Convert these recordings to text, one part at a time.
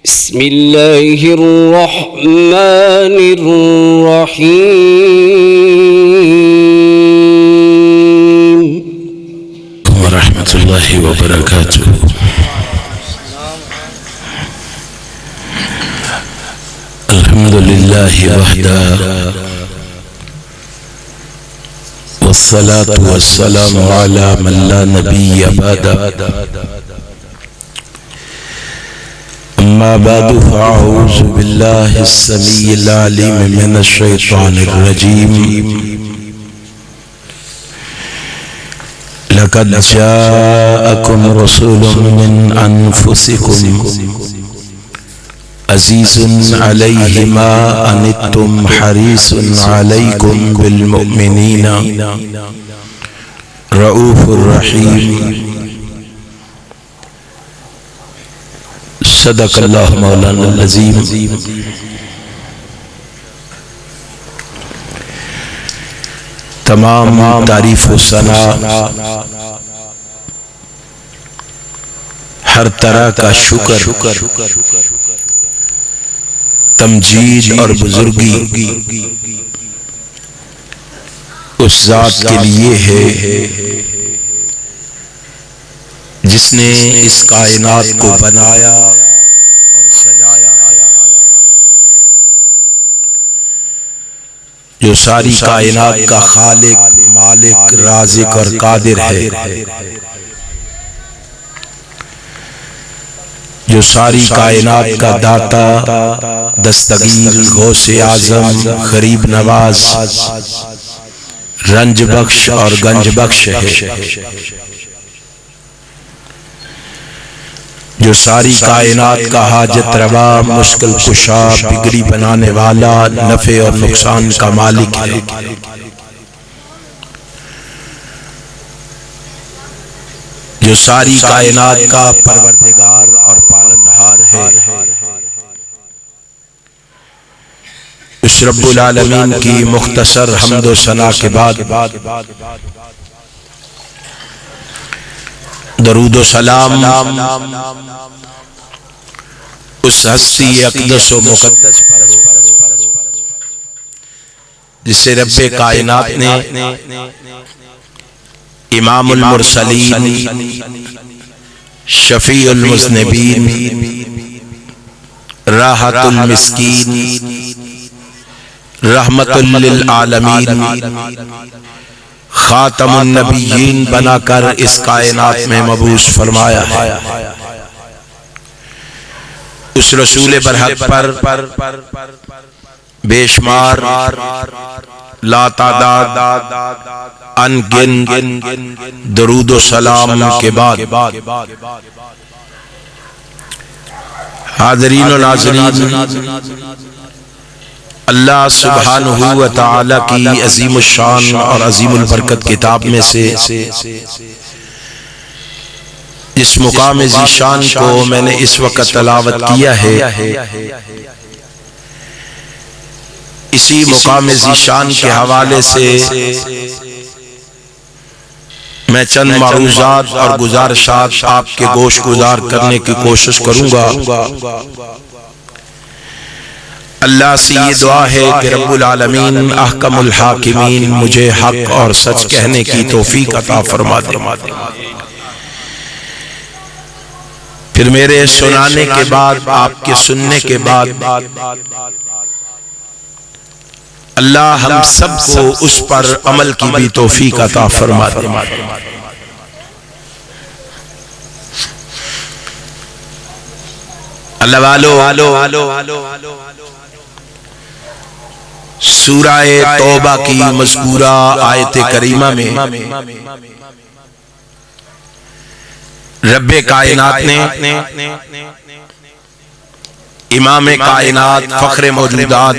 بسم الله الرحمن الرحيم ورحمة الله وبركاته. الحمد لله وحده والصلاة والسلام على من لا نبي بعده. أما بعد فأعوذ بالله السميع العليم من الشيطان الرجيم. لقد جاءكم رسول من أنفسكم عزيز عليه ما عنتم حريص عليكم بالمؤمنين رؤوف رحيم. صدق اللہ مولانا العظیم. تمام تعریف و ثنا، ہر طرح کا شکر، تمجید اور بزرگی اس ذات کے لیے ہے جس نے اس کائنات کو بنایا اور سجایا ہے، جو ساری کائنات کا خالق، مالک، رازق اور قادر ہے، جو ساری کائنات کا داتا، دستگیر، غوث اعظم، غریب نواز، رنج بخش اور گنج بخش ہے، جو ساری کائنات کا حاجت روا، مشکل کشا، بگڑی بنانے والا، نفع اور نقصان کا مالک ہے، جو ساری کائنات کا پروردگار اور پالنہار ہے. اس رب العالمین کی مختصر حمد و ثنا کے بعد درود و سلام اس ہستی اقدس و مقدس پر ہو جسے رب کائنات نے امام المرسلین، شفیع المذنبین، راحت المسکین، رحمت للعالمین، خاتم النبیین بنا کر اس کائنات میں مبعوث فرمایا ہے. اس رسول برحق پر بے شمار، لا تعداد، ان گن درود و سلام کے بعد حاضرین و ناظرین، اللہ سبحانہ و تعالی کی عظیم الشان اور عظیم البرکت کتاب میں سے اس مقام ذیشان کو میں نے اس وقت تلاوت کیا ہے، اسی مقام ذیشان کے حوالے سے میں چند معروضات اور گزارشات آپ کے گوش گزار کرنے کی کوشش کروں گا. اللہ سے یہ دعا ہے کہ رب العالمین احکم الحاکمین مجھے حق اور سچ کہنے کی توفیق عطا فرما دے. پھر میرے سنانے کے بعد، آپ کے سننے کے بعد، اللہ ہم سب کو اس پر عمل کی بھی توفیق عطا فرما دے. اللہ والو، سورہ توبہ کی مذکورہ آیت کریمہ میں رب کائنات نے امام کائنات، فخر موجودات،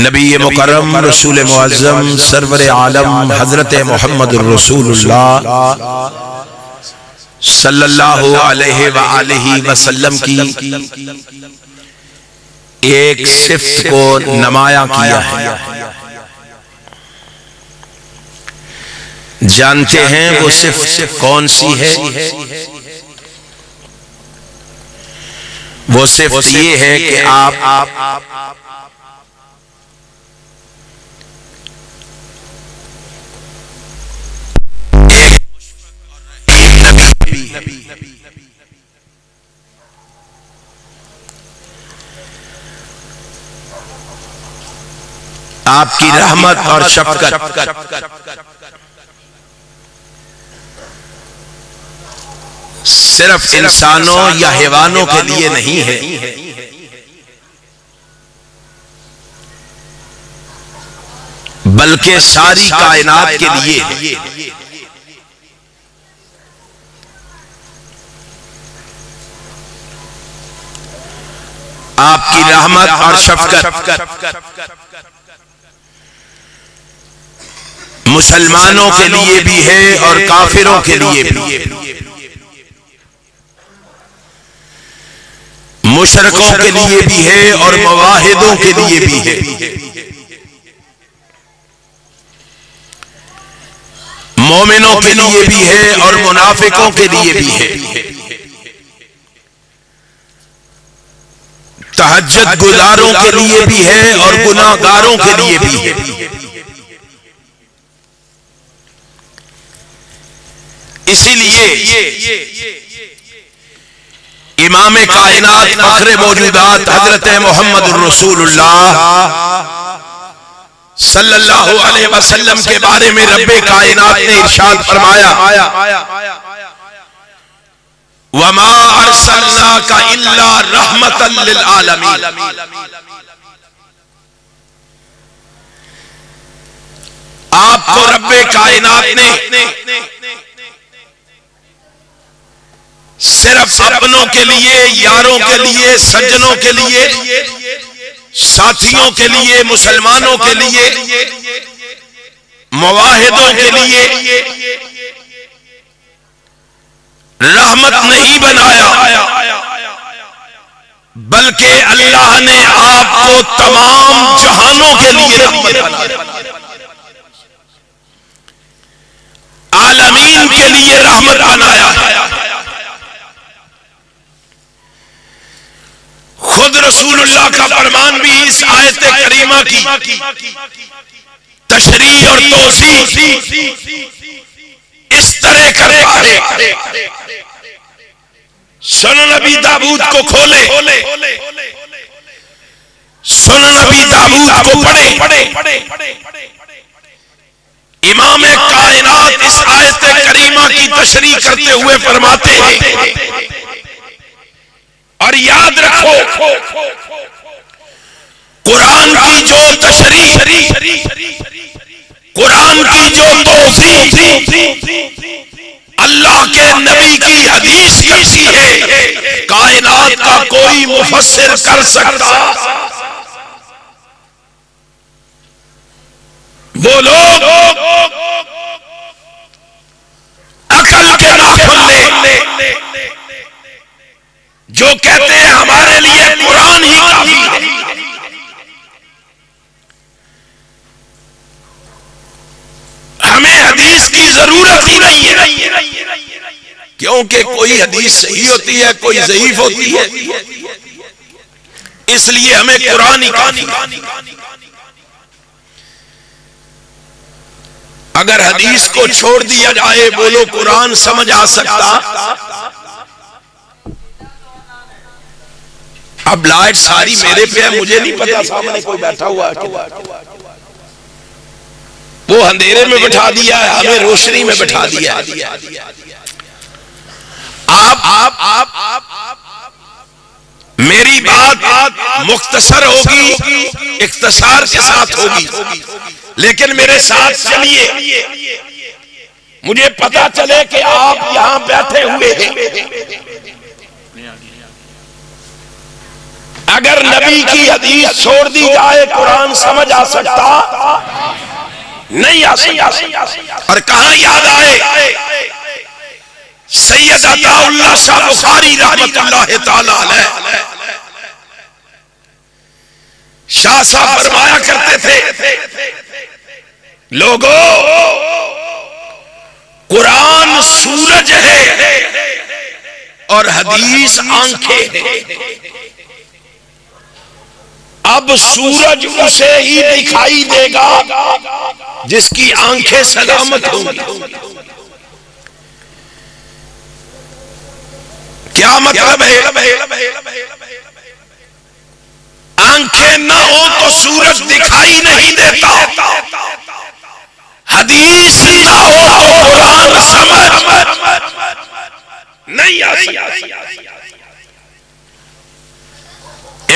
نبی مکرم، رسول معظم، سرور عالم حضرت محمد الرسول اللہ صلی اللہ علیہ وآلہ وسلم کی ایک صفت کو نمایاں کیا ہے. جانتے ہیں وہ صفت کون سی ہے؟ وہ صرف یہ ہے کہ آپ آپ کی رحمت اور شفقت صرف انسانوں یا حیوانوں کے لیے نہیں ہے، بلکہ ساری کائنات کے لیے ہے۔ آپ کی رحمت اور شفقت مسلمانوں کے لیے بھی ہے اور کافروں کے لیے بھی، مشرکوں کے لیے بھی ہے اور موحدوں کے لیے بھی ہے۔ مومنوں کے لیے بھی ہے اور منافقوں کے لیے بھی ہے۔ تہجد گزاروں کے لیے بھی ہے اور گناہ گاروں کے لیے بھی ہے۔ اسی لیے امام کائنات فخر موجودات حضرت محمد الرسول اللہ صلی اللہ علیہ وسلم کے بارے میں رب کائنات نے ارشاد فرمایا وَمَا أَرْسَلْنَاكَ إِلَّا رَحْمَةً لِلْعَالَمِينَ۔ آپ کو رب کائنات نے صرف اپنوں کے لیے، یاروں کے لیے، سجنوں کے لیے، ساتھیوں کے لیے، مسلمانوں کے لیے، مواحدوں کے لیے رحمت نہیں بنایا، بلکہ اللہ نے آپ کو تمام جہانوں کے لیے رحمت بنایا، عالمین کے لیے رحمت بنایا۔ خود رسول اللہ کا فرمان بھی اس آیت کریمہ کی تشریح اور توضیح اس طرح کرتا ہے۔ سنن نبی داؤد کو کھولے، سنن نبی داؤد کو پڑھے، امام کائنات اس آیت کریمہ کی تشریح کرتے ہوئے فرماتے ہیں اور یاد رکھو قرآن کی جو تشریح، قرآن کی جو توضیح اللہ کے نبی کی حدیث کرتی ہے، کائنات کا کوئی مفسر کر سکتا؟ وہ لوگ عقل کے ناخن جو کہتے ہیں ہمارے لیے قرآن ہی کافی ہے، ہمیں حدیث کی ضرورت ہی نہیں ہے، کیونکہ کوئی حدیث صحیح ہوتی ہے، کوئی ضعیف ہوتی ہے، اس لیے ہمیں قرآن ہی کافی ہے۔ اگر حدیث کو چھوڑ دیا جائے، بولو قرآن سمجھ آ سکتا؟ اب لائٹ ساری میرے پہ ہے، مجھے نہیں پتا سامنے کوئی بیٹھا ہوا ہے، وہ اندھیرے میں بٹھا دیا ہے، ہمیں روشنی میں بٹھا دیا ہے۔ آپ میری بات مختصر ہوگی، اختصار کے ساتھ ہوگی، لیکن میرے ساتھ چلیے، مجھے پتا چلے کہ آپ یہاں بیٹھے ہوئے ہیں۔ اگر نبی کی حدیث چھوڑ دی جائے، قرآن سمجھ آ سکتا؟ نہیں آ سکتا۔ اور کہاں یاد آئے سید عطا اللہ شاہ بخاری رحمت اللہ تعالی علیہ، شاہ صاحب فرمایا کرتے تھے لوگوں قرآن سورج ہے، اور حدیث آنکھیں ہیں. اب سورج اسے ہی دکھائی دے گا جس کی آنکھیں سلامت ہوں گی. کیا مطلب ہے؟ آنکھیں نہ ہو تو سورج دکھائی نہیں دیتا. حدیث نہ ہو تو قرآن سمجھ نہیں آ سکتا.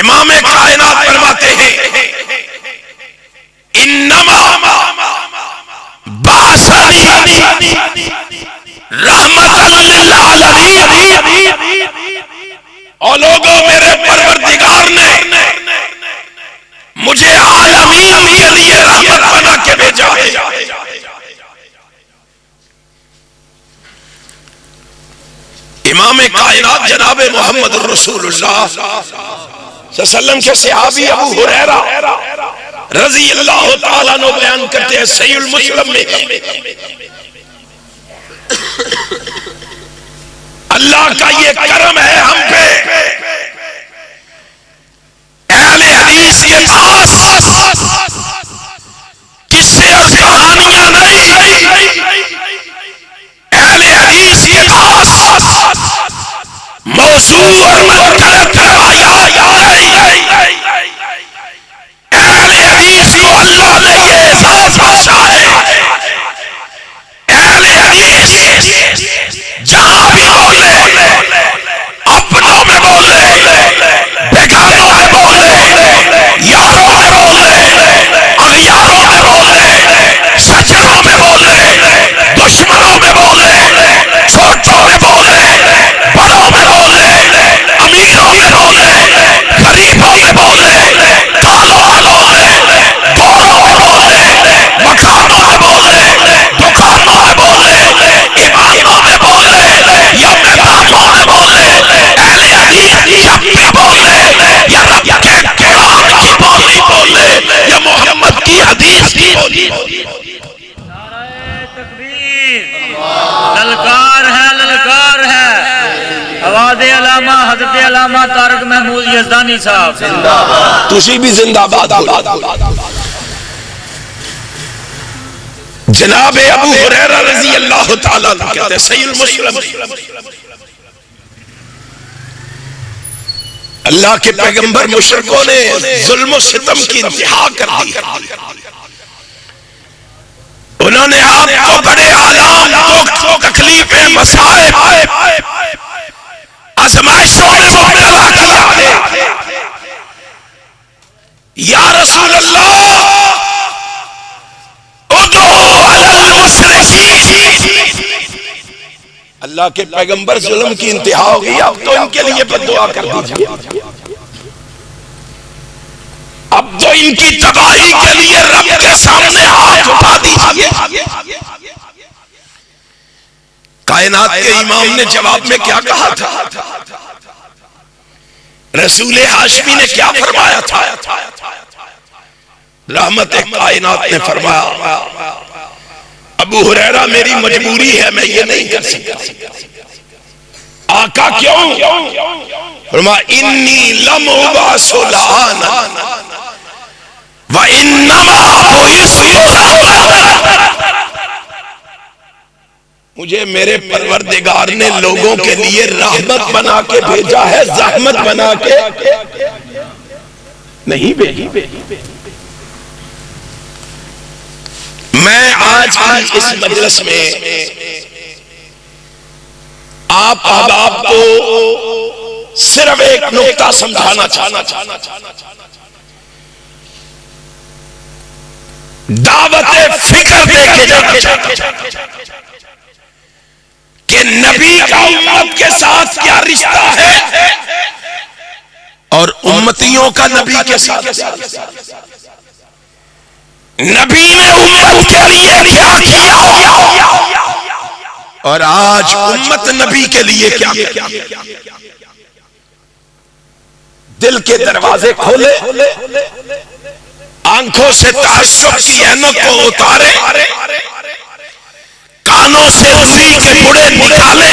امام کائنات فرماتے ہیں انما بعثنی رحمتا للعالمین. اور لوگوں میرے پروردگار نے مجھے عالمین کے لیے رحمت بنا کے بھیجا ہے. امام کائنات جناب محمد رسول اللہ صلی اللہ علیہ وسلم کے صحابی ابو ہریرہ رضی اللہ تعالیٰ عنہ بیان کرتے ہیں صحیح المسلم میں اللہ کا یہ کرم ہے ہم پہ. اہل حدیث یہ خاص قصے اور کہانیاں نہیں. اہل حدیث یہ خاص موضوع اور منکرات نہیں. اہل حدیث کو اللہ نے یہ اعزاز بخشا ہے. اہل حدیث جہاں بھی بولے اپنوں میں بولے بیگانوں میں بولے یاروں میں بولے اغیاروں میں بولے سجنوں میں بولے دشمنوں میں بولے چھوٹوں میں بولے بڑوں میں بولے امیروں میں بولے غریبوں میں بولے کالوں میں بولے گوروں میں بولے مکانوں میں بولے دکانوں میں بولے ایمانوں میں بولے یا میدانوں میں بولے اہل حدیث جب بھی بولے یا رب کے قرآن کی بولی بولے یا محمد کی حدیث کی بولی. نعرہ تکبیر للکار ہے آواز علامہ حضرت علامہ طارق محمود یزدانی صاحب تسی بھی زندہ باد. جناب ابو ہریرہ رضی اللہ تعالیٰ عنہ کہتے ہیں صحیح المسلم اللہ کے پیغمبر مشرکوں نے ظلم و ستم کی انتہا کر دی. انہوں نے آپ کو بڑے آلام کو تکلیفیں مسائب آزمائشوں میں مبتلا کیا ہے. یا رسول اللہ اللہ کے پیغمبر ظلم کی انتہا ہو گئی اب تو ان کے لیے بددعا کر دیجئے. اب تو ان کی تباہی کے لیے رب کے سامنے ہاتھ اٹھا دیجئے. کائنات کے امام نے جواب میں کیا کہا تھا؟ رسول ہاشمی نے کیا فرمایا تھا؟ رحمت کائنات نے فرمایا ابو ہریرہ میری مجبوری ہے میں یہ نہیں کر سکتا. آقا کیوں؟ فرمایا انی لم ابعث لعانا وانما بعثت رحمۃ. مجھے میرے پروردگار نے لوگوں کے لیے رحمت بنا کے بھیجا ہے زحمت بنا کے نہیں بھیجی. میں آج اس مجلس میں آپ احباب کو صرف ایک نقطہ سمجھانا چاہتا دعوت فکر دے کے جانا چاہتا کہ نبی کا امت کے ساتھ کیا رشتہ ہے اور امتیوں کا نبی کے ساتھ. نبی نے امت کے لیے کیا کیا اور آج امت نبی کے لیے کیا کیا. دل کے دروازے کھولے آنکھوں سے تعصب کی اینک کو اتارے کانوں سے نبی کے بڑے نکالے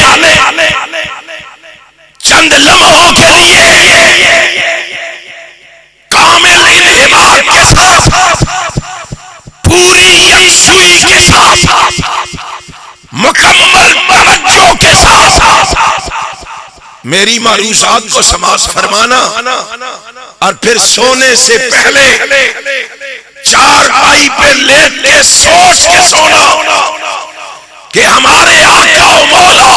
میری معروضات کو سماعت فرمانا اور پھر سونے سے پہلے چار پائی پہ لیٹ کے سوچ کے سونا کہ ہمارے آقا و مولا،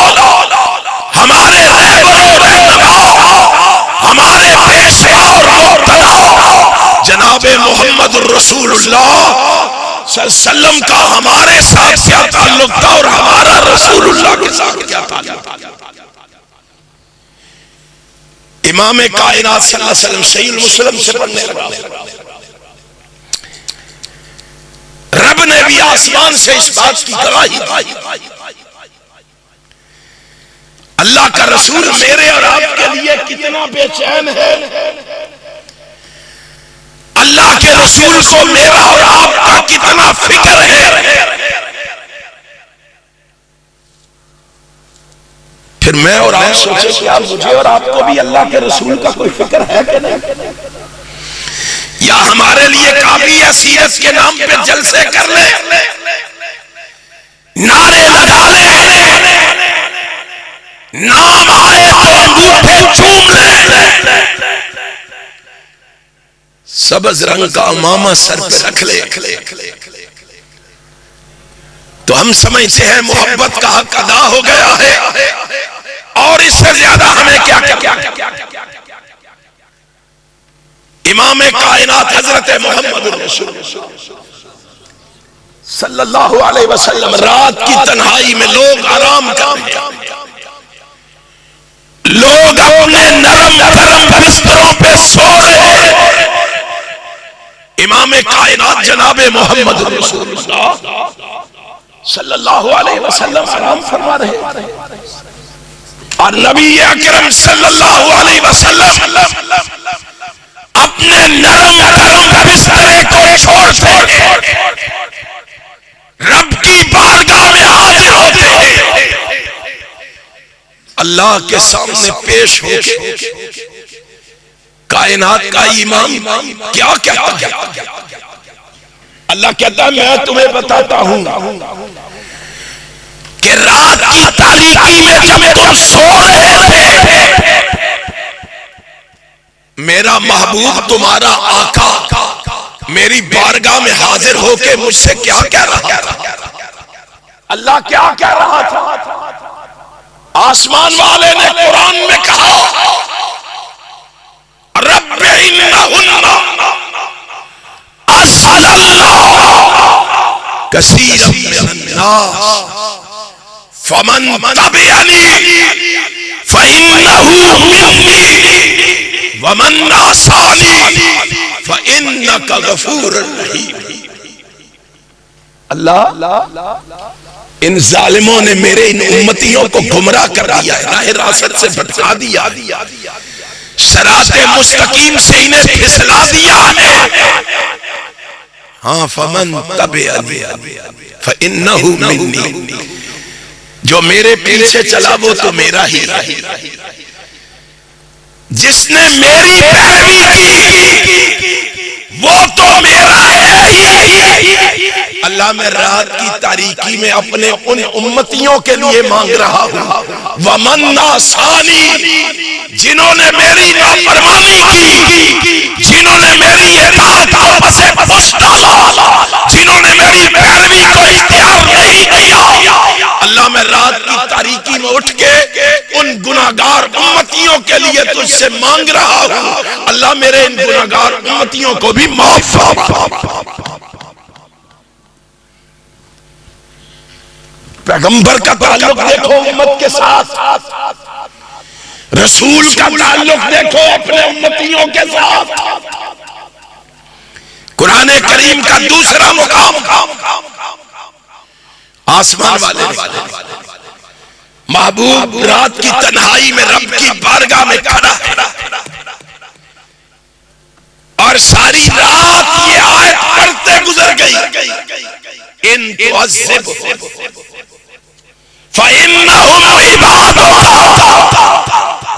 ہمارے رہبر و رہنما، ہمارے پیشوا اور مقتدا جناب محمد الرسول اللہ صلی اللہ علیہ وسلم کا ہمارے ساتھ کیا تعلق تھا اور ہمارا رسول اللہ کے ساتھ کیا تعلق تھا۔ امام کائنات صلی اللہ علیہ وسلم صحیح مسلم سے پڑھنے لگا، رب نے بھی آسمان سے اس بات کی گواہی دی، اللہ کا رسول میرے اور آپ کے لیے کتنا بے چین ہے، اللہ کے رسول کو میرا اور آپ کا کتنا فکر ہے۔ پھر میں اور آپ سوچے کیا مجھے اور آپ کو بھی اللہ کے رسول کا کوئی فکر ہے کہ نہیں؟ یا ہمارے لیے کافی ہے سیرت کے نام پہ جلسے کر لیں، نعرے لگا لیں، نام آئے تو انگوٹھے چوم لیں، سبز رنگ کا امامہ سر پہ رکھ لے، تو ہم سمجھتے ہیں محبت کا حق ادا ہو گیا ہے، اور اس سے زیادہ ہمیں کیا کیا۔ امام کائنات حضرت محمد الرسول صلی اللہ علیہ وسلم رات کی تنہائی میں لوگ آرام کر رہے ہیں، لوگ اپنے نرم گرم بستروں پہ سو رہے ہیں، امام کائنات جناب محمد الرسول صلی اللہ علیہ وسلم آرام فرما رہے ہیں، اور نبی اکرم صلی اللہ علیہ وسلم اپنے نرم گرم بسترے کو چھوڑ کے رب کی بارگاہ میں حاضر ہوتے ہیں، اللہ کے سامنے پیش ہو کے کائنات کا امام کیا کہتا ہے؟ اللہ کہتا ہے میں تمہیں بتاتا ہوں کہ رات کی تاریکی میں جب تم سو رہے تھے میرا محبوب تمہارا آقا میری بارگاہ میں حاضر ہو کے مجھ سے کیا کہہ رہا تھا؟ اللہ کیا کہہ رہا تھا؟ آسمان والے نے قرآن میں کہا رب انہن اضللن کثیرا من الناس فمن تبعنی فإنہ منی ومن عصانی فإنک غفور رحیم۔ اللہ ان ظالموں نے میرے ان امتیوں کو گمراہ کر دیا ہے، راہ راست سے بھٹکا دیا، صراط مستقیم سے انہیں پھسلا دیا ہے۔ ہاں فمن تبعنی فإنہ منی، جو میرے پیچھے چلا وہ تو میرا ہی ہے، جس نے میری پیروی کی وہ تو میرا ہے ہی۔ اللہ میں رات کی تاریکی میں اپنے ان امتیوں کے لیے مانگ رہا ہوں ومن عصانی، جنہوں نے میری نافرمانی کی، جنہوں نے میری اطاعت کو پسے پس ڈالا، جنہوں نے میری پیروی کو اختیار نہیں کیا، اللہ میں رات کی تاریکی میں اٹھ کے ان گناہگار امتیوں کے لیے تجھ سے مانگ رہا ہوں اللہ میرے ان گناہگار امتیوں کو بھی معاف فرما۔ پیغمبر کا تعلق دیکھو امت کے ساتھ، رسول کا تعلق دیکھو اپنے امتیوں کے ساتھ۔ قرآن کریم کا دوسرا مقام آسمان والے محبوب رات کی تنہائی میں رب کی بارگاہ میں کھڑا ہے اور ساری رات یہ آیت پڑھتے گزر گئی ان تعذبهم فإنهم عبادك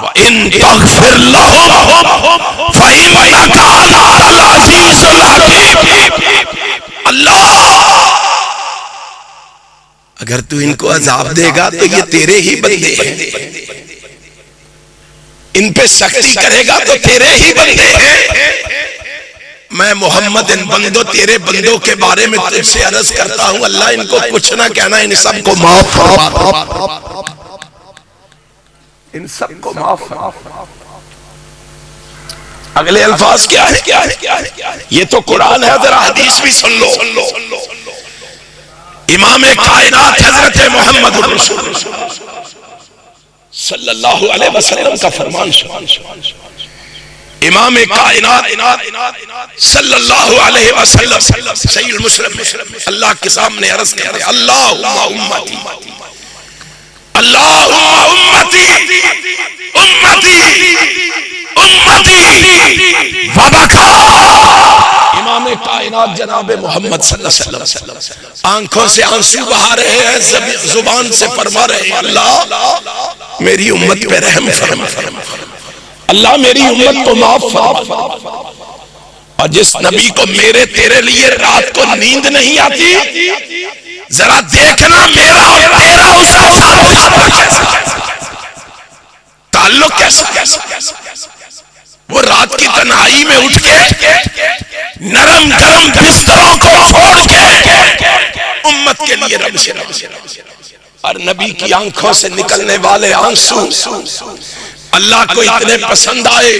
وإن تغفر لهم فإنك أنت العزيز الحكيم۔ اللہ اگر تو ان کو عذاب دے گا تو یہ تیرے ہی بندے ہیں، ان پہ سختی کرے گا تو تیرے ہی بندے ہیں. میں محمد ان بندوں تیرے بندوں کے بارے میں تجھ سے عرض کرتا ہوں اللہ ان کو کچھ نہ کہنا، ان سب کو معاف فرما، ان سب کو معاف فرما. اگلے الفاظ کیا ہے؟ یہ تو قرآن ہے، ذرا حدیث بھی سن لو. امام کائنات حضرت محمد رسول اللہ صلی اللہ علیہ وسلم کا فرمان سن. امام کائنات صلی اللہ علیہ وسلم صحیح مسلم اللہ کے سامنے عرض کرتے ہیں اللہم امتی اللہم امتی امتی امتی وبکا. امام کائنات جناب محمد صلی اللہ علیہ وسلم آنکھوں سے آنسو بہا رہے ہیں، زبان سے فرما رہے ہیں اللہ میری امت پہ رحم فرما، اللہ میری امت کو معاف فرما. اور جس نبی کو میرے تیرے لیے رات کو نیند نہیں آتی، ذرا دیکھنا میرا اور تیرا اس کا تعلق کیسا. وہ رات کی تنہائی میں اٹھ کے نرم گرم بستروں کو چھوڑ کے امت کے لیے رب سے اور نبی کی آنکھوں سے نکلنے والے آنسو اللہ کو اتنے پسند آئے.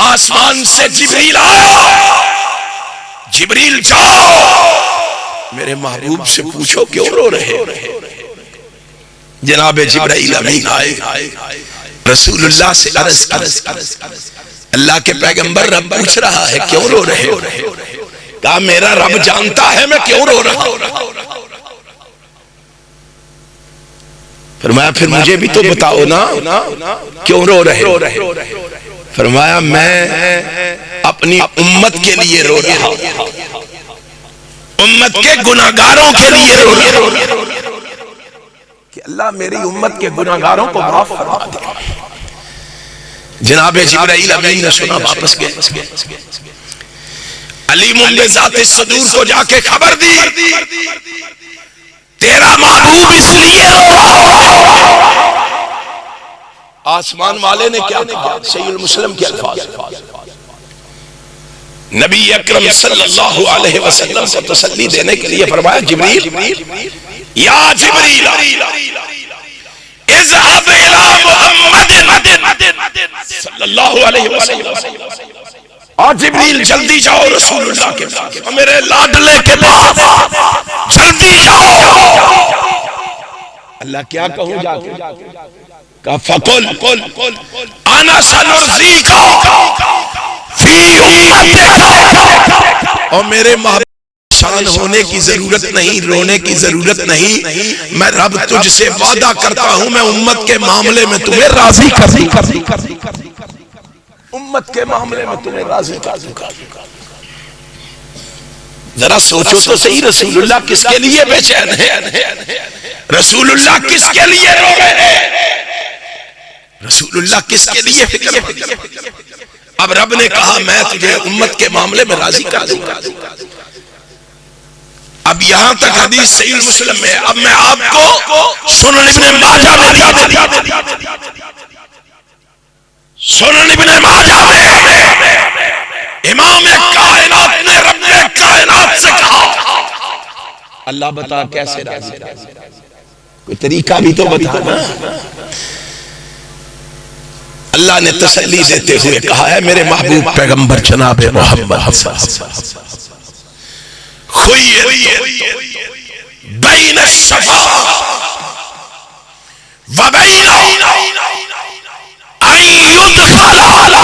آسمان سے جبریل آیا، جبریل جاؤ میرے محبوب سے پوچھو کیوں رو رہے. جناب جبرائیل امین آئے، رسول اللہ سے عرض اللہ کے پیغمبر رب پوچھ رہا ہے کیوں رو رہے ہو؟ کہا میرا رب جانتا ہے میں کیوں رو رہا ہوں. فرمایا پھر مجھے بھی تو بتاؤ نا کیوں رو رہے ہو؟ فرمایا میں اپنی امت کے لیے رو رہا ہوں، امت کے گناہگاروں کے لیے رو رہا ہوں کہ اللہ میری امت کے گناہگاروں کو معاف فرما دے. جناب جبرائیل امین نے سنا، واپس گئے، علیم بذات الصدور کو جا کے خبر دی تیرا محبوب اس لیے رو رہا. آسمان والے نے کیا کہا؟ صحیح المسلم کے الفاظ، نبی اکرم صلی اللہ علیہ وسلم کو تسلی دینے کے لیے فرمایا جبریل یا جبریل اذهب الى محمد صلی اللہ علیہ وسلم، اور جبریل جلدی جاؤ رسول اللہ کے پاس، میرے لاڈلے کے پاس جلدی جاؤ. اللہ کیا کہوں جا کے؟ کہا فقل انا سنرضیک فی امتک. اور میرے محبوب شان ہونے کی ضرورت نہیں، رونے کی ضرورت نہیں، میں رب تجھ سے وعدہ کرتا ہوں میں امت کے معاملے میں تمہیں راضی کر دوں، امت کے معاملے میں تمہیں راضی کر دوں. ذرا سوچو تو صحیح، رسول اللہ کس کے لیے بے چین ہے؟ رسول اللہ کس کے لیے رو رہے ہیں؟ رسول اللہ کس کے لیے فکر ہے؟ اب رب نے کہا میں تجھے امت کے معاملے میں راضی کر دوں گا. اب یہاں تک حدیث صحیح مسلم میں. اب میں آپ کو سنن ابن ماجہ میں سنن ابن ماجہ میں امام کائنات نے رب کائنات سے کہا اللہ بتا کیسے راضی، کوئی طریقہ بھی تو بتا نا. اللہ نے تسلی دیتے ہوئے کہا ہے میرے محبوب پیغمبر جناب محمد بین الشفا و بین ان یدخل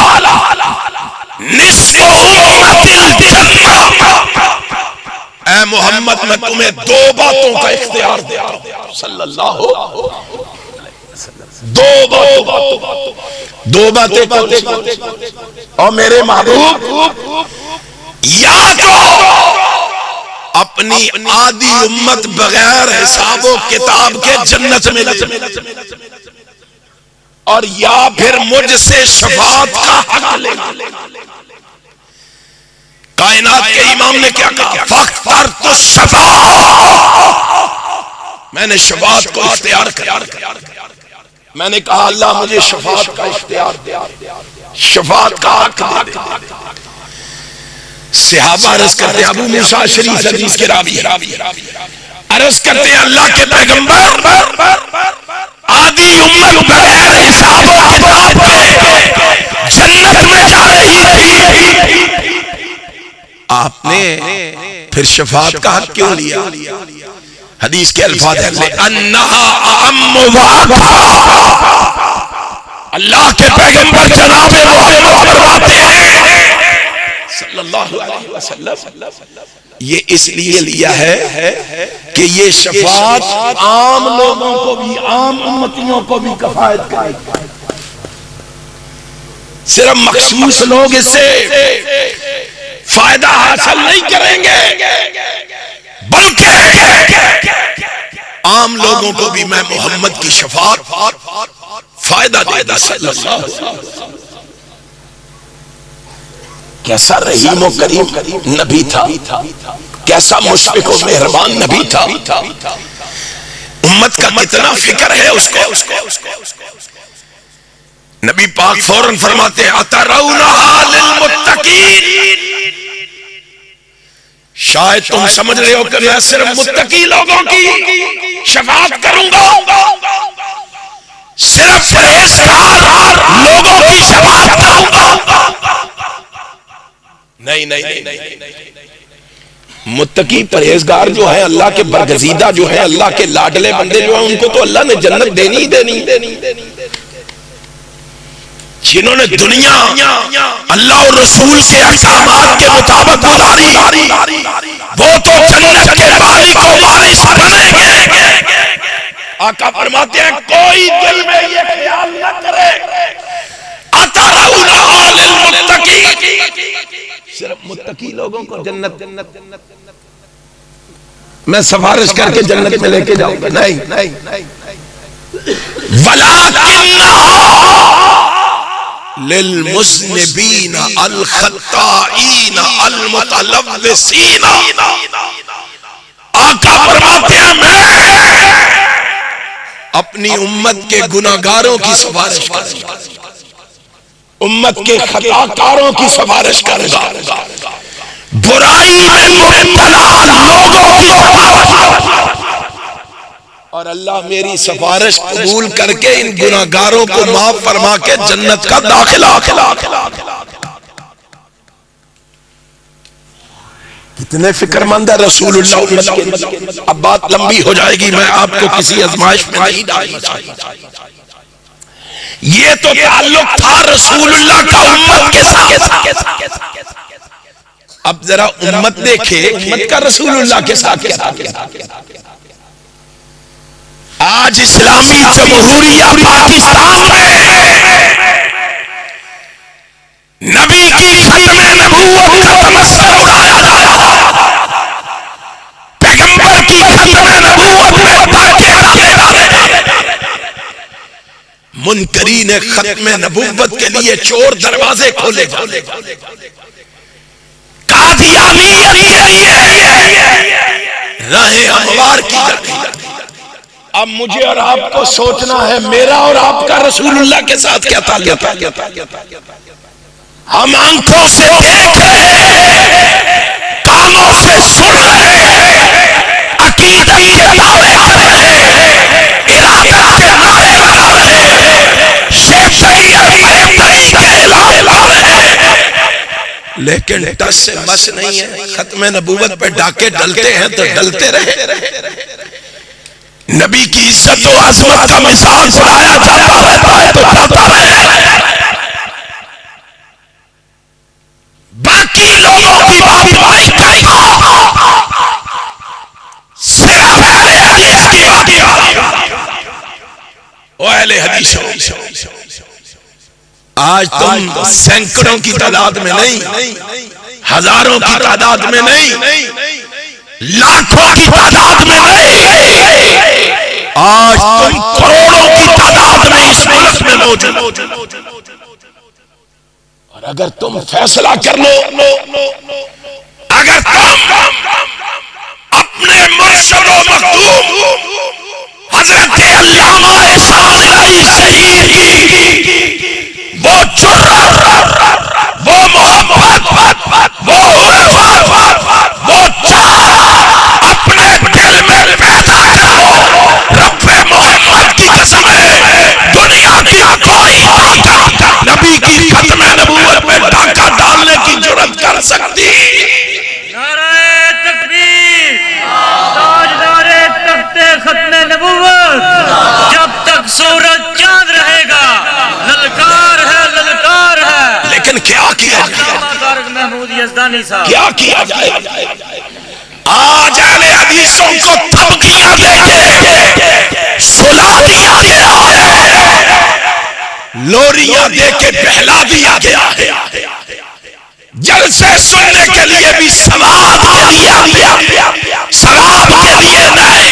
نصف امت الجنہ. اے محمد میں تمہیں دو باتوں کا اختیار دیا صلی اللہ دو باتیں اور میرے محبوب یا تو اپنی آدھی امت بغیر حساب و کتاب کے جنت میں لے اور یا پھر مجھ سے شفاعت کا حق لے. کائنات کے امام نے کیا کہا؟ فاخترت الشفاعۃ، میں نے شفاعت کو اختیار کیا. میں نے کہا اللہ مجھے شفاعت کا اختیار دے، شفاعت کا حق دے۔ صحابہ عرض کرتے ہیں، ابو موسیٰ شریف حدیث کے راوی عرض کرتے ہیں اللہ کے پیغمبر آدھی امت بغیر حساب و کتاب کے جنت میں جا رہی تھی، آپ نے پھر شفاعت کا حق کیوں لیا؟ حدیث کے الفاظ ہیں لِأَنَّهَا أَعَمُّ وَأَطْهَرُ۔ اللہ کے پیغمبر جناب محمد فرماتے ہیں صلی اللہ علیہ وسلم، یہ اس لیے لیا ہے کہ یہ شفاعت عام لوگوں کو بھی، عام امتیوں کو بھی کفایت کرے، صرف مخصوص لوگ اس سے فائدہ حاصل نہیں کریں گے، بلکہ عام لوگوں کو بھی میں محمد کی شفاعت فائدہ دے دا صلی اللہ علیہ وسلم۔ کیسا رحیم و کریم نبی تھا، کیسا مشفق و مہربان نبی تھا، امت کا کتنا فکر ہے اس کو۔ نبی پاک فوراً فرماتے ہیں اترونہا للمتقین، شاید تم سمجھ رہے ہو کہ میں صرف متقی لوگوں کی شفاعت کروں گا، صرف پرہیزگار لوگوں کی شفاعت کروں گا؟ نہیں، متقی پرہیزگار جو ہے، اللہ کے برگزیدہ جو ہے، اللہ کے لاڈلے بندے جو ہیں، ان کو تو اللہ نے جنت دینی ہی دینی۔ جنہوں نے دنیا اللہ اور رسول کے احکامات کے مطابق گزاری، وہ تو جنت کے مالک و وارث بنیں گے۔ آقا فرماتے ہیں کوئی دل میں یہ خیال نہ کرے اترونہا للمتقین، صرف متقی لوگوں کو جنت میں سفارش کر کے جنت میں لے کے جاؤں گا، نہیں، وَلَٰكِنَّهَا لِلْمُذْنِبِينَ الْخَطَّائِينَ الْمُتَلَوِّثِينَ۔ آقا فرماتے ہیں میں اپنی امت کے گناہگاروں کی سفارش کروں گا، امت کے خطا کاروں کی سفارش کروں گا، برائی میں مبتلا لوگوں کی سفارش، اور اللہ میری سفارش قبول کر کے ان گناہگاروں کو معاف فرما کے جنت کا داخلہ۔ کتنے فکر مند ہے رسول اللہ امت کے۔ اب بات لمبی ہو جائے گی، میں آپ کو کسی ازمائش میں نہیں ڈالنا چاہیے۔ یہ تو تعلق تھا رسول اللہ کا امت کے ساتھ، اب ذرا امت دیکھے امت کا رسول اللہ کے ساتھ کیا تھا۔ آج اسلامی جمہوریہ پاکستان میں نبی کی ختم نبوت کا تمثل اڑایا جاتا، پیغمبر کی ختم نبوت میں پردے ڈالے جاتے، منکرین ختم نبوت کے لیے چور دروازے کھولے جاتے، قادیانیت کے لیے راہیں ہموار کی جاتی۔ اب مجھے اور آپ کو سوچنا ہے میرا اور آپ کا رسول اللہ کے ساتھ کیا تعلق ہے۔ ہم آنکھوں سے دیکھ رہے ہیں، کانوں سے سن رہے ہیں، عقیدت کے دعوے آ رہے ہیں، ارادت کے نعرے لگا رہے ہیں، شیطانیت نئے طریقے لا رہے ہیں، لیکن ٹس سے مس نہیں ہے۔ ختم نبوت پہ ڈاکے ڈلتے ہیں تو ڈلتے رہے، نبی کی عزت و عظمت کا مثال بنایا جاتا رہتا ہے تو جاتا رہے، باقی لوگوں کی بات نہیں کرے گا، صرف اہل حدیث کی بات کرے گا۔ او اہل حدیث، آج تم سینکڑوں کی تعداد میں نہیں، ہزاروں کی تعداد میں نہیں، لاکھوں کی تعداد میں نہیں، آج تم کروڑوں کی تعداد میں اس ملک میں موجود، اور اگر تم فیصلہ کر لو، اگر تم اپنے مرشد و مخدوم حضرت علامہ احسان الہی شہید، وہ جرأت، وہ محبت، وہ الفت، وہ چاہت اپنے دل میں پیدا کرو۔ رب محمد کی قسم ہے، دنیا کی کوئی طاقت نبی کی ختم نبوت میں ڈاکہ ڈالنے کی جرأت کر سکتی؟ نعرہ تکبیر، تاجدار تخت ختم نبوت، جب تک سورج چاند رہے گا للکار ہے، للکار ہے۔ لیکن کیا کیا جائے؟ علامہ طارق محمود یزدانی صاحب، کیا کیا جائے؟ آج اہل حدیثوں کو تبقیہ دے کے سلا دیا گیا ہے، لوریاں دے کے بہلا دیا گیا ہے، جلسے سننے کے لیے بھی ثواب کے لیے آتے، ثواب کے لیے نہیں۔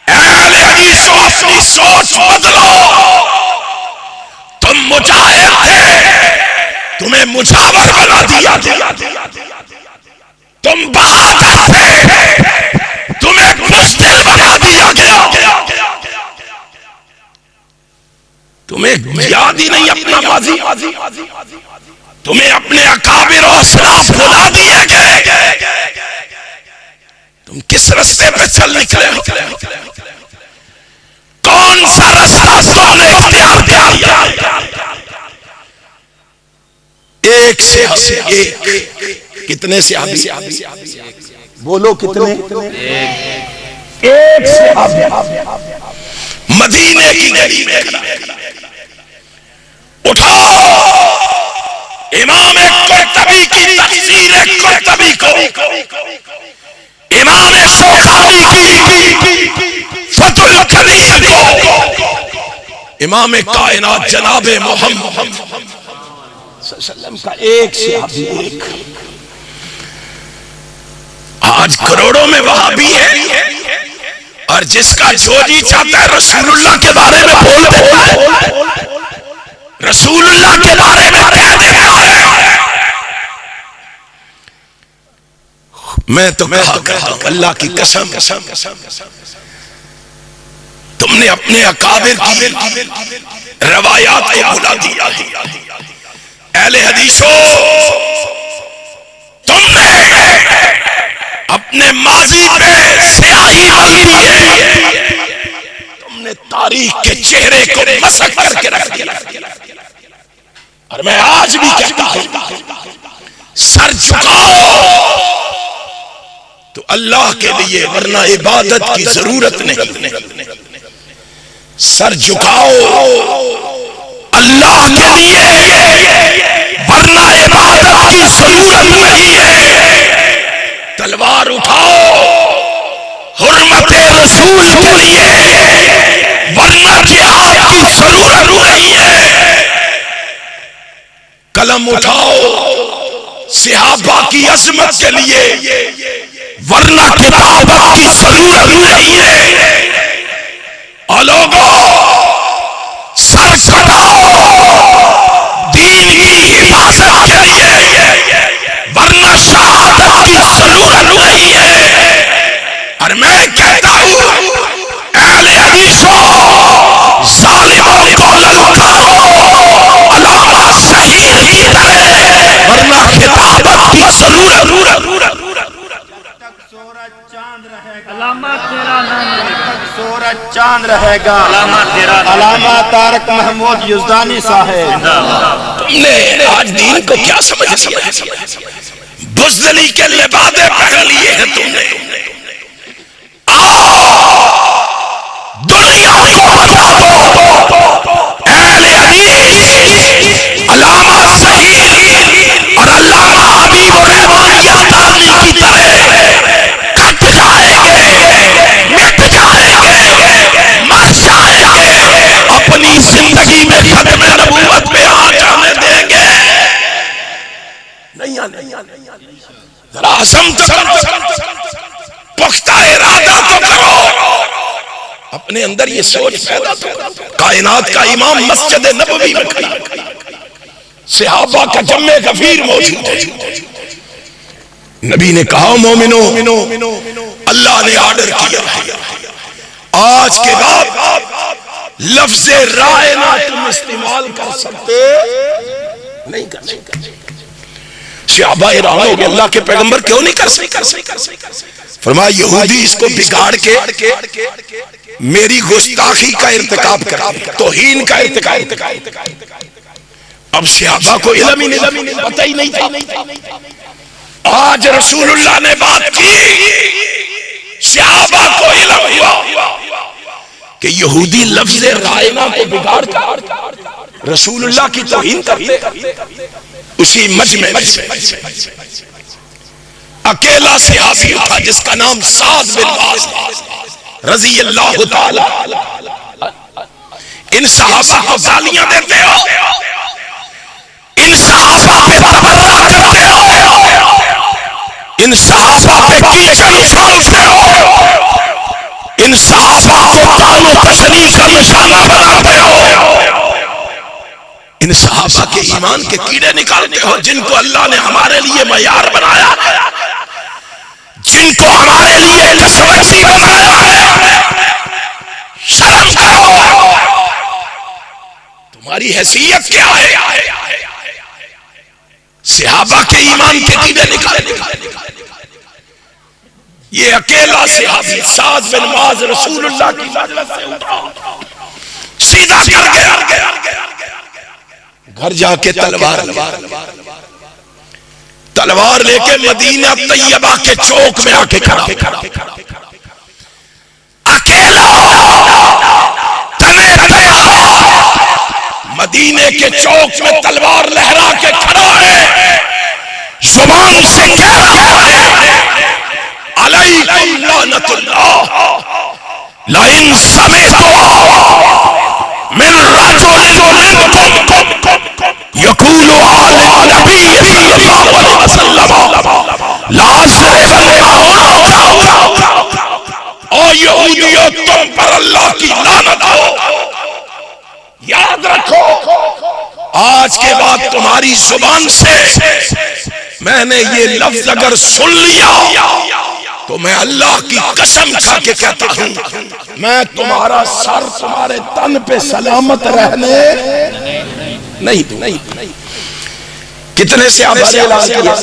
اہل حدیثوں اپنی سوچ بدلو، تم مجاہد تھے، تمہیں مجاور بنا دیا گیا، تم بہادر تھے، تمہیں بزدل بنا دیا گیا، تمہیں یاد ہی نہیں اپنا ماضی، تمہیں اپنے اکابر و اسلاف بھلا دیے گئے، تم کس رستے پہ چل نکلے ہو؟ کون سا رستہ تم نے اختیار کیا؟ ایک صحابی، ایک کتنے صحابی؟ بولو کتنے؟ ایک صحابی مدینے کی گلی میں اٹھاؤ امام قرطبی کی تفسیر قرطبی کو، امام شوکانی کی فتح القدیر کو، امام کائنات جناب محمد صلی اللہ علیہ وسلم کا ایک صحابی، ایک۔ آج کروڑوں میں وہابی ہے، اور جس کا جو جی چاہتا ہے رسول اللہ کے بارے میں بول دیتا ہے، رسول اللہ کے بارے میں کہہ دیتا ہے۔ میں تو کہا کرتا ہوں اللہ کی قسم، تم نے اپنے اکابر کی روایات کو بھلا دیا۔ اہل حدیثوں، تم نے اپنے ماضی پہ سیاہی مل دی ہے، تم نے تاریخ کے چہرے کو مسخ کر کے رکھ دیا۔ اور میں آج بھی کہتا ہوں، سر جھکاؤ تو اللہ کے لیے، ورنہ عبادت کی ضرورت نہیں۔ سر جھکاؤ اللہ کے لیے، ورنہ عبادت کی ضرورت نہیں ہے۔ تلوار اٹھاؤ حرمت رسول کے لیے، ورنہ جہاد کی ضرورت نہیں ہے۔ قلم اٹھاؤ صحابہ کی عظمت کے لیے، ورنہ کتابت کی ضرورت نہیں ہے۔ اور لوگوں، سر کٹاؤ دین کی حفاظت کے لیے، ورنہ شہادت کی ضرورت نہیں ہے۔ اور میں کہتا ہوں اہل حدیثوں، ظالموں کو للکارو علامہ صحیح کی طرح، ورنہ کتابت کی ضرورت۔ علامہ تیرا نام، سورج چاند رہے گا، علامہ تیرا نام، علامہ طارق محمود یزدانی صاحب۔ تم نے آج دین کو کیا سمجھ لیا ہے؟ بزدلی کے لبادے پہن لیے ہیں تم نے۔ دنیا کو بتا دو اہل حدیث علامہ صحیح اور علامہ حبیب الرحمن یزدانی کی طرح کٹ جائیں گے، مٹ جائیں گے، مر جائیں گے، اپنی زندگی میں ختم نبوت میں آ جانے دیں گے؟ نہیں آنے۔ ذرا عزم تو کرو، پختہ ارادہ تو کرو، اپنے اندر یہ سوچ پیدا تو کرو۔ کائنات کا امام مسجد نبوی میں کھڑا، صحابہ کا جمع غفیر موجود ہے۔ نبی نے کہا مومنو، اللہ نے آرڈر کیا ہے آج کے بعد لفظ رائنا تم استعمال کر سکتے نہیں کر سکتے. صحابہ حیران ہو گئے اللہ کے پیغمبر کیوں نہیں کر سکتے؟ فرمایا یہودی اس کو بگاڑ کے میری گستاخی کا ارتکاب کرتے، توہین کا ارتکاب. اب صحابہ کو علم ہی نہیں، پتہ ہی نہیں تھا. آج رسول اللہ نے بات کی، صحابہ کو علم ہوا کہ یہودی لفظ رائنا کو بگاڑ کر رسول اللہ کی توہین کرتے. اسی مجمع اکیلا صحابی تھا جس کا نام سعد بن معاذ رضی اللہ تعالی. ان صحابہ کو گالیاں دیتے ہو، ان صحابہ پہ تبرہ کرتے ہو، ان صحابہ پہ کیچڑ اچھالتے ہو، ان صحابہ کو طعن و تشنیع کا نشانہ بناتے ہو، ان صحابہ کے ایمان کے کیڑے نکالتے ہو جن کو اللہ نے ہمارے لیے معیار بنایا ہے، جن کو ہمارے لیے تسویسی بنایا ہے. شرم کرو، تمہاری حیثیت کیا ہے؟ صحابہ کے ایمان کے کیڑے نکالتے. یہ اکیلا صحابی سعد بن معاذ رسول اللہ کی مجلس سے اٹھا، سیدھا کر گیا، گھر جا کے تلوار لے کے مدینہ طیبہ کے چوک میں آ کے کھڑا، اکیلا تنے تنہا مدینے کے چوک میں تلوار لہرا کے کھڑا ہے، زبان سے کہہ رہا ہے علیکم لعنت اللہ لئن سمعتم من رجل یقول عن النبی صلی اللہ علیہ وسلم لأضربن او یہودیو تم پر اللہ کی لعنت ہو. یاد رکھو آج کے بعد تمہاری زبان سے میں نے یہ لفظ اگر سن لیا تو میں اللہ کی قسم کھا کے کہتا ہوں میں تمہارا سر تمہارے تن پہ سلامت رہنے نہیں دوں. کتنے سے آپ نے اعلان کیا؟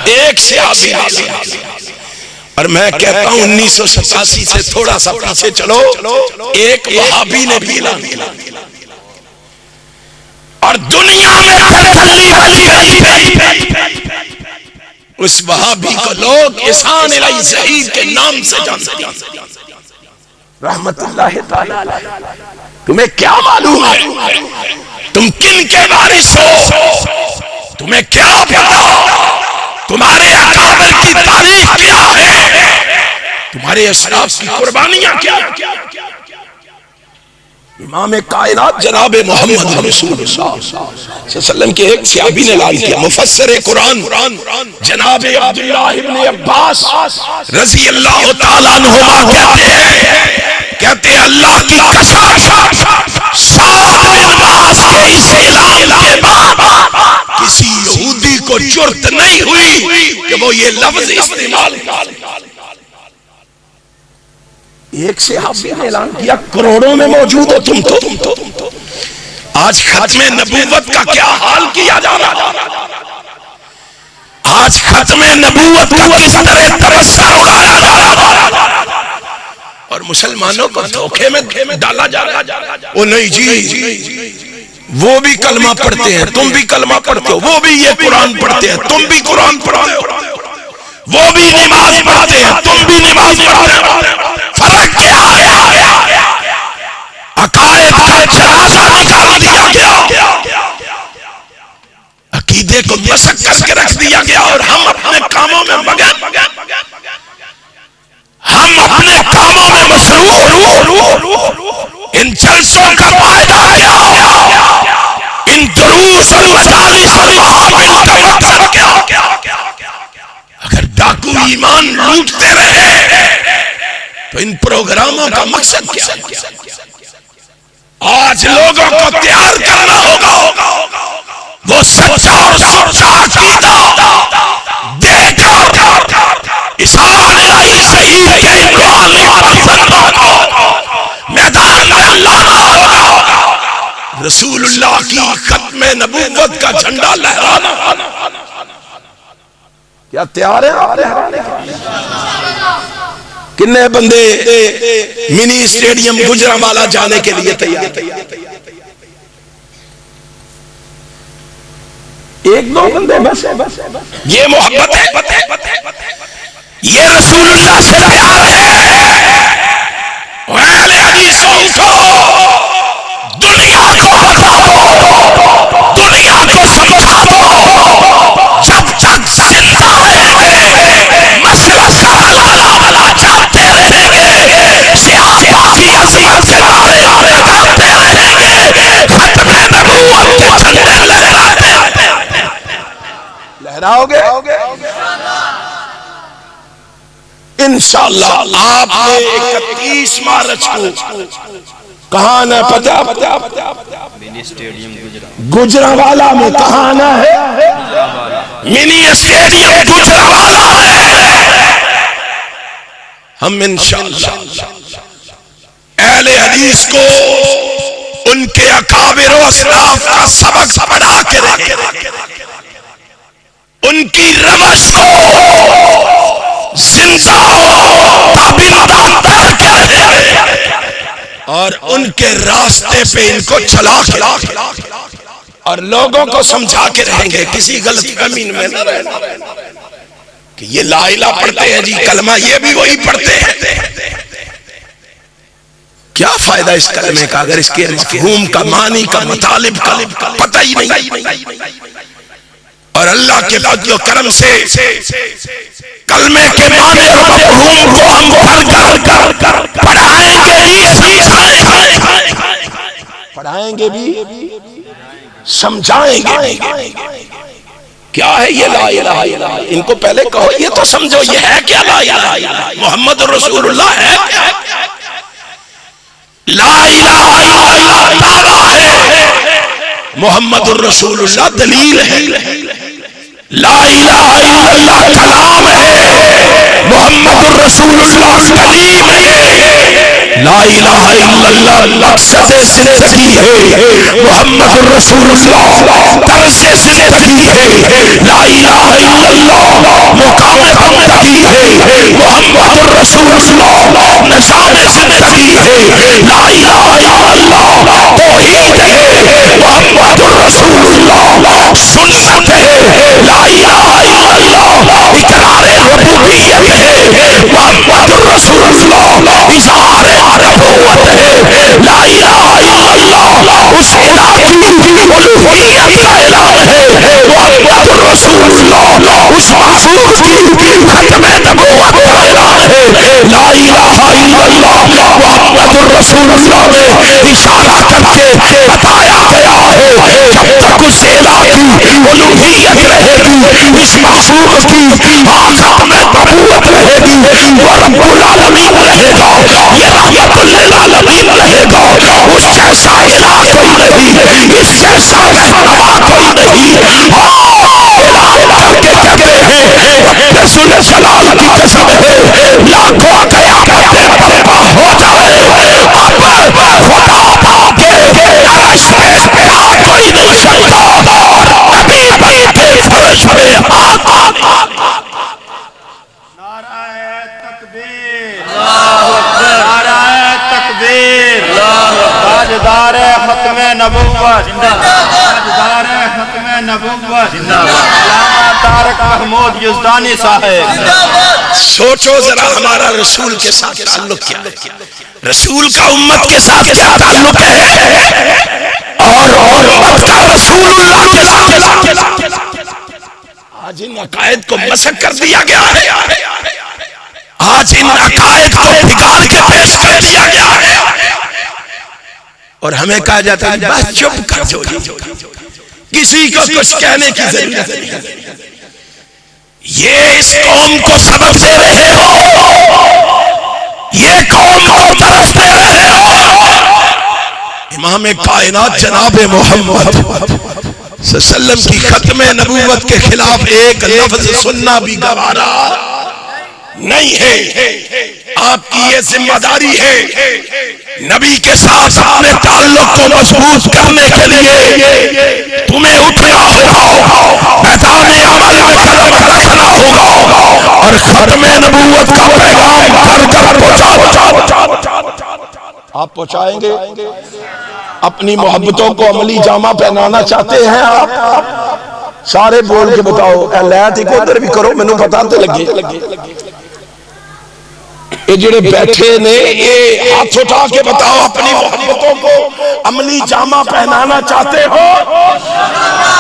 ایک سے آپ. اور میں کہتا ہوں 1987 سے تھوڑا سا پیچھے چلو، ایک وہابی نے بھی اعلان کیا اور دنیا میں اس وہابی کو لوگ احسان الہی ظہیر کے نام سے جانتے ہیں رحمت اللہ تعالی. تمہیں کیا معلوم ہے تم کن کے وارث ہو؟ تمہیں کیا پتا تمہارے اکابر کی تاریخ کیا ہے؟ تمہارے اسلاف کی قربانیاں کیا؟ امام کائنات جناب محمد رسول اللہ صلی اللہ علیہ وسلم کے ایک صحابی نے اعلان کیا، مفسر قرآن جناب عبداللہ ابن عباس رضی اللہ تعالیٰ عنہما کہتے ہیں اللہ کی قسم سعد بن معاذ کے اس اعلان کے بعد کسی یہودی کو جرت نہیں ہوئی کہ وہ یہ لفظ استعمال کرے. ایک صحابی نے اعلان کیا، کروڑوں میں موجود ہو تم تو. آج ختم نبوت کا کیا حال کیا جا رہا ہے؟ آج ختم نبوت کا کس طرح تبصرہ اڑایا جا رہا ہے اور مسلمانوں کو دھوکے میں ڈالا جا رہا ہے. وہ نہیں جی، وہ بھی کلمہ پڑھتے ہیں تم بھی کلمہ پڑھتے ہو، وہ بھی یہ قرآن پڑھتے ہیں تم بھی قرآن پڑھتے ہو، وہ بھی نماز پڑھتے ہیں تم بھی نماز پڑھتے ہو. فرق کیا ہے؟ عقائد کا جنازہ نکال دیا گیا، عقیدے کو مسک کر کے رکھ دیا گیا اور ہم اپنے کاموں میں مگن، ہم اپنے کاموں میں مصروف. ان جلسوں کا فائدہ کیا؟ ان دروس اور مجالس اور محافل کا مقصد کیا؟ اگر ڈاکو ایمان لوٹتے رہے تو ان پروگراموں کا مقصد کیا؟ آج لوگوں کو تیار کرنا ہوگا وہ سچا اور سچا عقیدہ دے کر کیا تیار ہیں آپ لہرانے کے لیے؟ کتنے بندے منی اسٹیڈیم گجرانوالہ جانے کے لیے تیار ہیں؟ ایک دو بندے بس یہ محبت ہے، یہ رسول اللہ سے پیار ہے۔ اہل حدیثوں کو دنیا کو بتا دو، دنیا کو سمجھا دو، جب تک زندہ رہیں گے مسلک کا حلالہ جاتے رہیں گے، صحابہ کی عظمت کے نعرے لگاتے رہیں گے، ختم نبوت کے جھنڈے لہراتے رہیں گے۔ لہراؤ گے انشاءاللہ۔ آپ نے 31 مارچ کو کہاں آنا پتا؟ گجرانوالہ میں کہاں آنا ہے؟ منی اسٹیڈیم گجرانوالہ ہے۔ ہم انشاءاللہ اہل حدیث کو ان کے اکابر و اسلاف کا سبق پڑھا کے رکھیں، ان کی رمش کو زندہ تابندہ کر کے رکھیں اور ان کے راستے پہ ان کو چلا کے اور لوگوں کو سمجھا کے رہیں گے۔ کسی غلط فہمی میں نہ رہنا کہ یہ لا الہ پڑھتے ہیں جی، کلمہ یہ بھی وہی پڑھتے ہیں۔ کیا فائدہ اس کلمے کا اگر اس کے مفہوم کا، معنی کا، مطالب کا پتہ ہی نہیں؟ اور اللہ کے فضل و کرم سے کلمے کے معنی اور مفہوم کو ہم پڑھ کر پڑھائیں گے بھی، پڑھائیں گے بھی، سمجھائیں گے بھی۔ کیا ہے یہ لا الہ الا اللہ؟ ان کو پہلے کہو یہ تو سمجھو یہ ہے کیا لا الہ الا اللہ؟ محمد رسول اللہ ہے کیا؟ لا الہ الا اللہ دعویٰ ہے، محمد الرسول اللہ دلیل ہے۔ لا الہ الا اللہ کلام ہے، محمد الرسول اللہ کلیم ہے۔ لا الہ الا اللہ مقصد زندگی ہے، محمد الرسول اللہ طرز زندگی ہے۔ لا الہ الا اللہ مقام بندگی ہے، محمد الرسول اللہ نظام زندگی ہے۔ لا الہ الا اللہ توحید ہے، محمد الرسول اللہ سنت ہے۔ لا الہ الا اللہ اقرار ربوبیت ہے، محمد الرسول اللہ اظہار نبوت ہے۔ لا الہ الا اللہ اس الہ کی الوہیت کا اعلان ہے، محمد الرسول اللہ اس معصوم کی ختم نبوت کا اعلان ہے۔ لا الہ الا اللہ محمد الرسول اللہ میں اشارہ کر کے بتایا گیا ہے جب تک اس الہ کی الوہیت رہے گی، اس معصوم کی ختم نبوت رہے گی، وہ رب العالمین رہے گا، یہ رحمت للعالمین رہے گا۔ اس جیسا الہ کوئی نہیں، اس جیسا رہنما کوئی نہیں۔ اعلان کر کے کہتے ہیں رب ذل جلال کی قسم ہے، لاکھوں قیامتیں برپا ہو جائے، اب خدا باپ کے عرش پہ آ کوئی نہیں سکتا، اور نبی بنتے فرش پہ آقا۔ نعرہ تکبیر، نعرہ تکبیر، تاجدار ختم نبوت، تاجدار ختم نبوت، علامہ طارق محمود یزدانی صاحب۔ سوچو ذرا ہمارا رسول کے ساتھ تعلق کیا ہے، رسول کا امت کے ساتھ کیا تعلق ہے، اور امت کا رسول اللہ کے ساتھ۔ آج ان عقائد کو مسخ کر دیا گیا ہے، آج ان عقائد کو بگاڑ کے پیش کر دیا گیا ہے، اور ہمیں کہا جاتا ہے بس چپ کر جو، کسی کو کچھ کہنے کی ضرورت نہیں۔ یہ اس قوم کو سبق دے رہے ہو، یہ قوم کو طرف دے رہے ہو۔ امام کائنات جناب محمد صلی اللہ علیہ وسلم کی ختم نبوت کے خلاف ایک لفظ سننا بھی گوارا نہیں ہے۔ آپ کی یہ ذمہ داری ہے نبی کے ساتھ اپنے تعلق کو مضبوط کرنے کے لیے تمہیں اٹھنا ہوگا، میدان عمل میں قدم رکھنا ہوگا اور ختم نبوت کا پیغام گھر گھر پہنچا. آپ پہنچائیں گے؟ اپنی محبتوں کو عملی جامہ پہنانا چاہتے ہیں آپ؟ سارے بول کے بتاؤ. لائٹ ایک ادھر بھی کرو، مینوں پتہ تے لگے. یہ جڑے بیٹھے نے یہ ہاتھ اٹھا کے بتاؤ اپنی محبتوں کو عملی جامہ پہنانا چاہتے ہو؟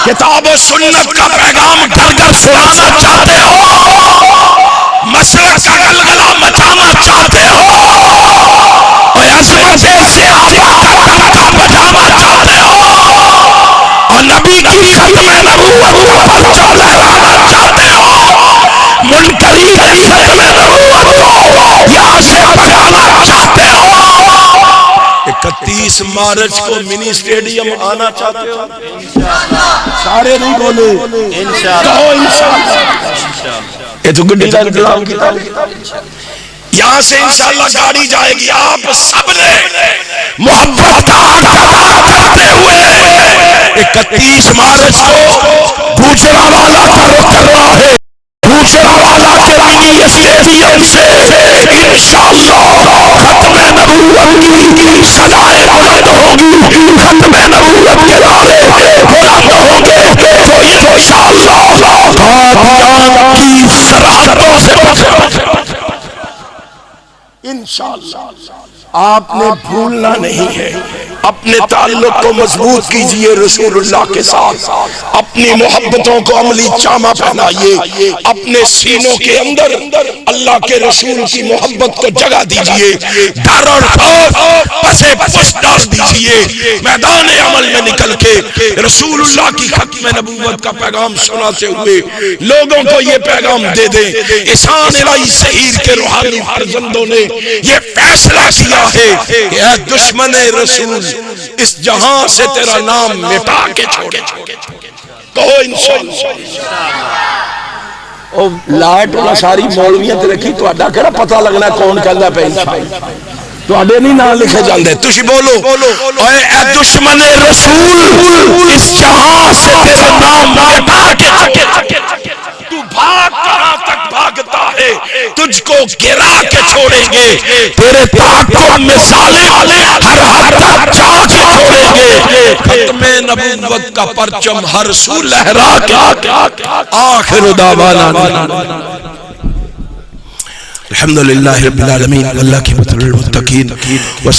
کتاب و سنت کا پیغام گھر گھر سنانا چاہتے ہو؟ مسلک کا گلگلہ مچانا چاہتے ہو؟ اور عظمت صحابہ کا ڈنکا بجانا چاہتے ہو؟ اور نبی کی ختم نبوت کا پرچم لہرانا چاہتے ہو؟ منکرین ختم نبوت کو یہاں سے بھگانا چاہتے ہو؟ 31 مارچ کو منی اسٹیڈیم آنا چاہتے ہو؟ سارے نہیں بولے کہو انشاءاللہ. یہ تو گڈی کا انتظام کیا. یہاں سے انشاءاللہ گاڑی جائے گی. آپ سب نے محبت کا حق ادا کرتے ہوئے 31 مارچ کو گوجرانوالہ کا رخ کرنا ہے. گوجرانوالہ کے منی اسٹیڈیم سے انشاءاللہ ختم نبوت کی صدائیں بلند ہوگی، ختم نبوت کے نعرے بلند ہوں گے. تو انشاءاللہ قادیان کی سرحدوں سے انشاءاللہ. آپ نے بھولنا نہیں ہے. اپنے تعلق کو مضبوط کیجئے رسول اللہ کے ساتھ. اپنی محبتوں کو عملی جامہ پہنائیے. اپنے سینوں کے اندر اللہ کے رسول کی محبت کو جگہ دیجئے. ڈر اور خوف پسے پس ڈال دیجئے. میدان عمل میں نکل کے رسول اللہ کی ختم نبوت کا پیغام سناتے ہوئے لوگوں کو یہ پیغام دے دیں. احسان الہی سحیر کے روحانی فرزندوں نے یہ فیصلہ کیا ہے کہ اے دشمن رسول اس جہاں سے تیرا نام مٹا کے چھوڑے. کہو انشاءاللہ. لائٹ والا ساری مولویاں تے رکھی تو اڈا کہڑا پتہ لگنا کون کہندا پے انشاءاللہ. تو اڈے نہیں نام لکھے جاندے. تسی بولو اے دشمن رسول اس جہاں سے تیرا نام مٹا کے تو بھاگ کہاں تک بھاگتا ہے؟ تجھ کو گرا کے چھوڑیں گے. تیرے تعاقب میں ظالم ہر حد تک جا کے چھوڑیں گے. ختم نبوت کا پرچم ہر سو لہرا کے آخر دعوانا الحمدللہ رب العالمین. اللہ کی مطلع المتقین.